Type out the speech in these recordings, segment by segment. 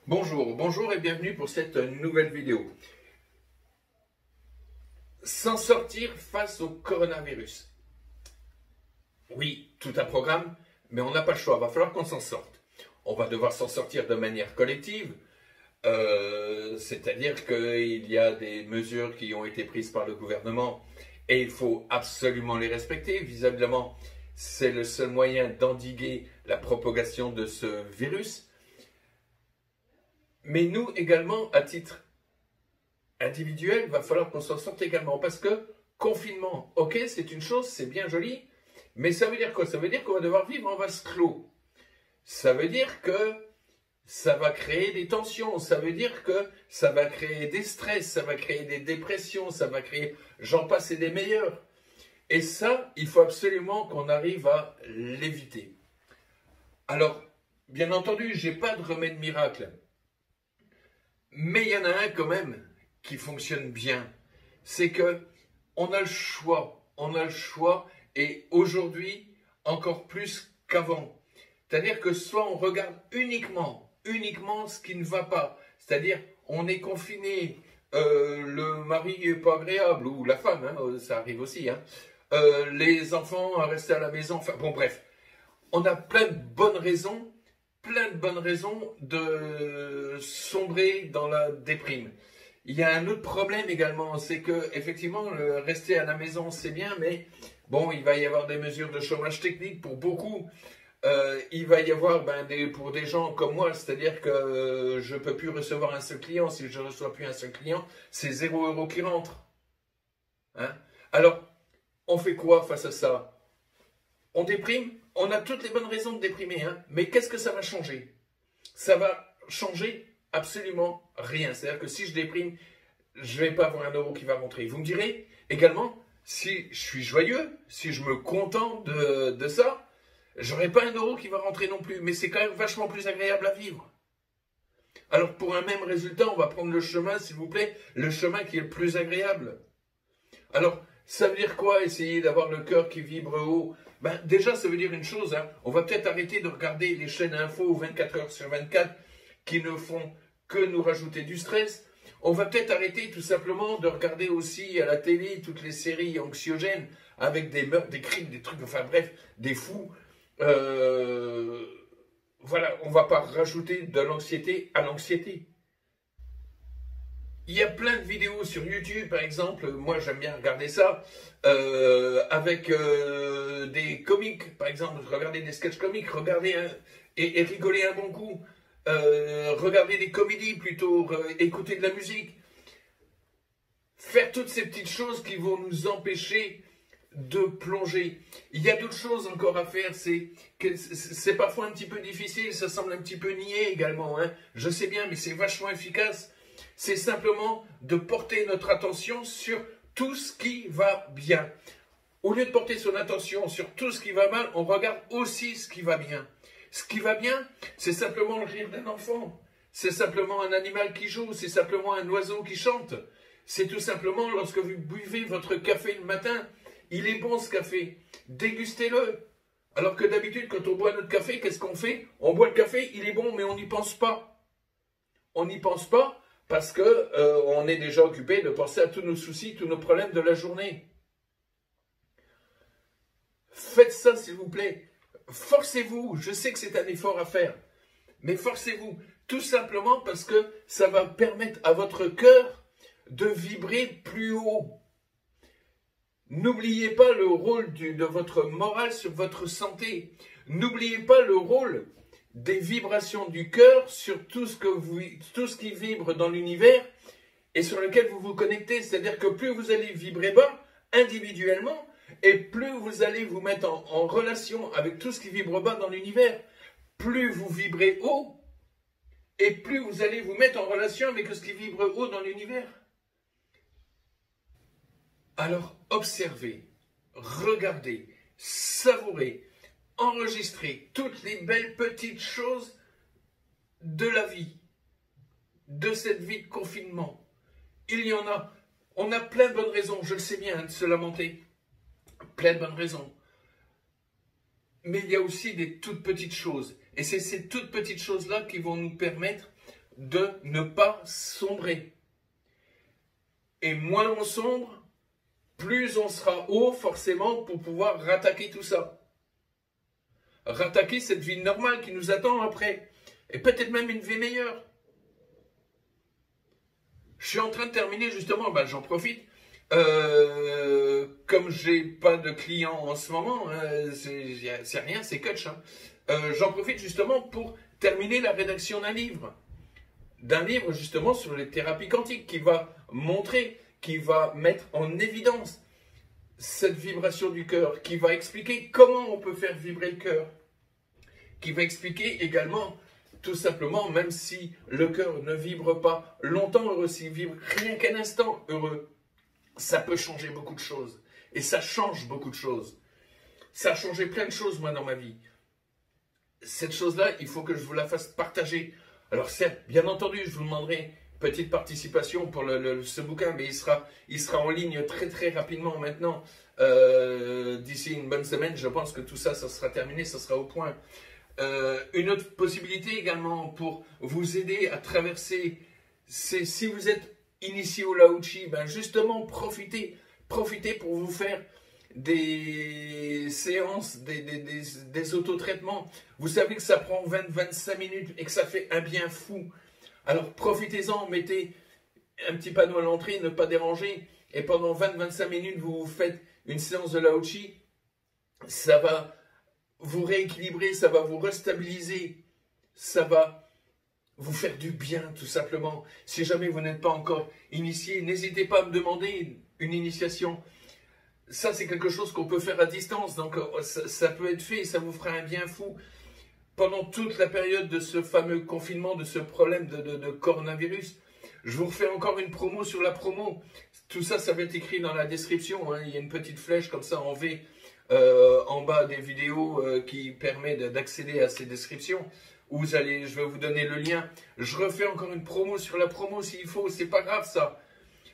Bonjour et bienvenue pour cette nouvelle vidéo. S'en sortir face au coronavirus. Oui, tout un programme, mais on n'a pas le choix, il va falloir qu'on s'en sorte. On va devoir s'en sortir de manière collective, c'est-à-dire qu'il y a des mesures qui ont été prises par le gouvernement et il faut absolument les respecter. Visiblement, c'est le seul moyen d'endiguer la propagation de ce virus. Mais nous également, à titre individuel, il va falloir qu'on s'en sorte également. Parce que confinement, ok, c'est une chose, c'est bien joli, mais ça veut dire quoi? Ça veut dire qu'on va devoir vivre en vase clos. Ça veut dire que ça va créer des tensions, ça veut dire que ça va créer des stress, ça va créer des dépressions, ça va créer, j'en passe et des meilleurs. Et ça, il faut absolument qu'on arrive à l'éviter. Alors, bien entendu, je n'ai pas de remède miracle. Mais il y en a un quand même qui fonctionne bien. C'est que on a le choix. Et aujourd'hui, encore plus qu'avant. C'est-à-dire que soit on regarde uniquement ce qui ne va pas. C'est-à-dire, on est confiné, le mari n'est pas agréable, ou la femme, hein, ça arrive aussi. Hein, les enfants à rester à la maison, enfin bon bref. On a plein de bonnes raisons de sombrer dans la déprime. Il y a un autre problème également, c'est que effectivement, rester à la maison, c'est bien, mais bon, il va y avoir des mesures de chômage technique pour beaucoup. Il va y avoir pour des gens comme moi, c'est-à-dire que je ne peux plus recevoir un seul client. Si je ne reçois plus un seul client, c'est 0 € qui rentre. Hein? Alors, on fait quoi face à ça? On déprime? On a toutes les bonnes raisons de déprimer, hein, mais qu'est-ce que ça va changer? Ça va changer absolument rien. C'est-à-dire que si je déprime, je ne vais pas avoir 1 € qui va rentrer. Vous me direz également, si je suis joyeux, si je me contente de ça, je n'aurai pas 1 € qui va rentrer non plus. Mais c'est quand même vachement plus agréable à vivre. Alors pour un même résultat, on va prendre le chemin, s'il vous plaît, le chemin qui est le plus agréable. Alors, ça veut dire quoi, essayer d'avoir le cœur qui vibre haut? Déjà, ça veut dire une chose, hein. On va peut-être arrêter de regarder les chaînes info 24 h sur 24 qui ne font que nous rajouter du stress. On va peut-être arrêter tout simplement de regarder aussi à la télé toutes les séries anxiogènes avec des meurtres, des crimes, des trucs, enfin bref, des fous. Voilà, on ne va pas rajouter de l'anxiété à l'anxiété. Il y a plein de vidéos sur YouTube, par exemple, moi j'aime bien regarder ça, avec des comiques, par exemple, regarder des sketchs comiques, regarder et rigoler un bon coup, regarder des comédies plutôt, écouter de la musique, faire toutes ces petites choses qui vont nous empêcher de plonger. Il y a d'autres choses encore à faire, c'est parfois un petit peu difficile, ça semble un petit peu niais également, hein. Je sais bien, mais c'est vachement efficace. C'est simplement de porter notre attention sur tout ce qui va bien. Au lieu de porter son attention sur tout ce qui va mal, on regarde aussi ce qui va bien. Ce qui va bien, c'est simplement le rire d'un enfant. C'est simplement un animal qui joue. C'est simplement un oiseau qui chante. C'est tout simplement lorsque vous buvez votre café le matin. Il est bon ce café. Dégustez-le. Alors que d'habitude, quand on boit notre café, qu'est-ce qu'on fait? On boit le café, il est bon, mais on n'y pense pas. On n'y pense pas. Parce qu'on est déjà occupé de penser à tous nos soucis, tous nos problèmes de la journée. Faites ça, s'il vous plaît. Forcez-vous. Je sais que c'est un effort à faire. Mais forcez-vous. Tout simplement parce que ça va permettre à votre cœur de vibrer plus haut. N'oubliez pas le rôle de votre morale sur votre santé. N'oubliez pas le rôle des vibrations du cœur sur tout ce qui vibre dans l'univers et sur lequel vous vous connectez. C'est-à-dire que plus vous allez vibrer bas individuellement et plus vous allez vous mettre en relation avec tout ce qui vibre bas dans l'univers, plus vous vibrez haut et plus vous allez vous mettre en relation avec ce qui vibre haut dans l'univers. Alors observez, regardez, savourez, enregistrer toutes les belles petites choses de la vie, de cette vie de confinement. Il y en a. On a plein de bonnes raisons, je le sais bien, de se lamenter. Plein de bonnes raisons. Mais il y a aussi des toutes petites choses. Et c'est ces toutes petites choses-là qui vont nous permettre de ne pas sombrer. Et moins on sombre, plus on sera haut forcément pour pouvoir rattaquer tout ça. Rattaquer cette vie normale qui nous attend après. Et peut-être même une vie meilleure. Je suis en train de terminer justement, j'en profite. Comme j'ai pas de clients en ce moment, c'est rien, c'est coach. Hein. J'en profite justement pour terminer la rédaction d'un livre. D'un livre justement sur les thérapies quantiques qui va montrer, qui va mettre en évidence cette vibration du cœur, qui va expliquer comment on peut faire vibrer le cœur, qui va expliquer également tout simplement, même si le cœur ne vibre pas longtemps heureux, s'il vibre rien qu'un instant heureux, ça peut changer beaucoup de choses. Et ça change beaucoup de choses. Ça a changé plein de choses, moi, dans ma vie. Cette chose-là, il faut que je vous la fasse partager. Alors certes, bien entendu, je vous demanderai petite participation pour ce bouquin, mais il sera en ligne très très rapidement maintenant. D'ici une bonne semaine, je pense que tout ça, ça sera terminé, ça sera au point. Une autre possibilité également pour vous aider à traverser, c'est si vous êtes initié au Lao Chi, justement profitez pour vous faire des séances, des autotraitements. Vous savez que ça prend 20-25 minutes et que ça fait un bien fou. Alors profitez-en, mettez un petit panneau à l'entrée, ne pas déranger, et pendant 20-25 minutes, vous faites une séance de Lao Chi. Ça va vous rééquilibrer, ça va vous restabiliser, ça va vous faire du bien tout simplement. Si jamais vous n'êtes pas encore initié, n'hésitez pas à me demander une initiation. Ça, c'est quelque chose qu'on peut faire à distance, donc ça peut être fait, ça vous fera un bien fou. Pendant toute la période de ce fameux confinement, de ce problème de coronavirus, je vous refais encore une promo sur la promo. Tout ça, ça va être écrit dans la description, hein. Il y a une petite flèche comme ça en V en bas des vidéos qui permet d'accéder à ces descriptions. Où je vais vous donner le lien. Je refais encore une promo sur la promo s'il faut, c'est pas grave ça.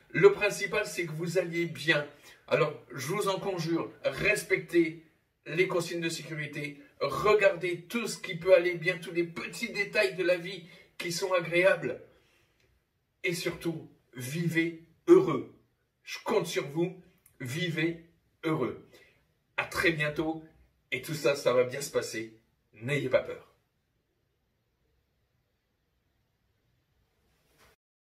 Le principal, c'est que vous alliez bien. Alors, je vous en conjure, respectez les consignes de sécurité, regardez tout ce qui peut aller bien, tous les petits détails de la vie qui sont agréables. Et surtout, vivez heureux. Je compte sur vous, vivez heureux. À très bientôt, et tout ça, ça va bien se passer. N'ayez pas peur.